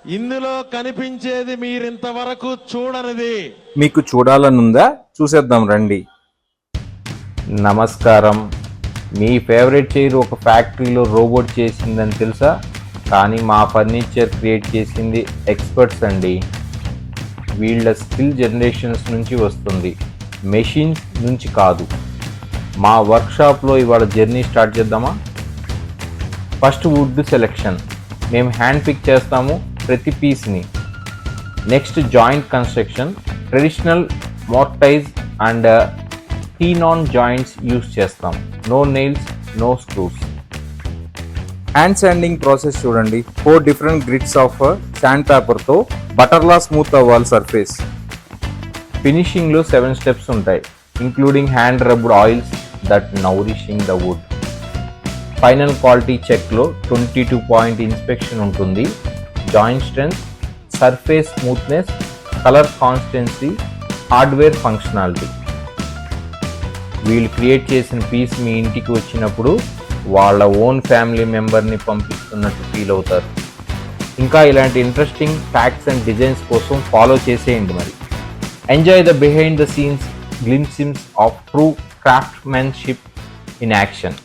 ఇందులో కనిపించేది మీరింతవరకు చూడనిది. మీకు చూడాలనుందా? చూసేద్దాం రండి. నమస్కారం. మీ ఫేవరెట్ చైర్ ఒక ఫ్యాక్టరీలో రోబోట్ చేసిందని తెలుసా? కానీ మా ఫర్నిచర్ క్రియేట్ చేసింది ఎక్స్పర్ట్స్ అండి. వీళ్ళ స్కిల్ జనరేషన్స్ నుంచి వస్తుంది, మెషిన్స్ నుంచి కాదు. మా వర్క్షాప్లో ఇవాళ జర్నీ స్టార్ట్ చేద్దామా? First wood selection. మేము హ్యాండ్ పిక్ చేస్తాము ప్రతి పీస్ని. Next joint construction. Traditional mortise and tenon joints use చేస్తాం. No nails, no screws. Hand sanding process చూడండి. 4 డిఫరెంట్ గ్రిడ్స్ ఆఫ్ శాండ్ పేపర్తో బటర్లా స్మూత్ అవ్వాలి సర్ఫేస్. ఫినిషింగ్లో 7 స్టెప్స్ ఉంటాయి, including hand rubbed oils that nourishing the wood. Final quality చెక్లో 22 point inspection ఉంటుంది. Joint strength, surface smoothness, colour consistency, hardware functionality. వీళ్ళు create చేసిన పీస్ మీ ఇంటికి వచ్చినప్పుడు వాళ్ళ ఓన్ ఫ్యామిలీ మెంబర్ని పంపిస్తున్నట్టు ఫీల్ అవుతారు. ఇంకా ఇలాంటి ఇంట్రెస్టింగ్ ఫ్యాక్ట్స్ అండ్ డిజైన్స్ కోసం ఫాలో చేసేయండి మరి. Enjoy the behind the scenes glimpses of true craftsmanship in action.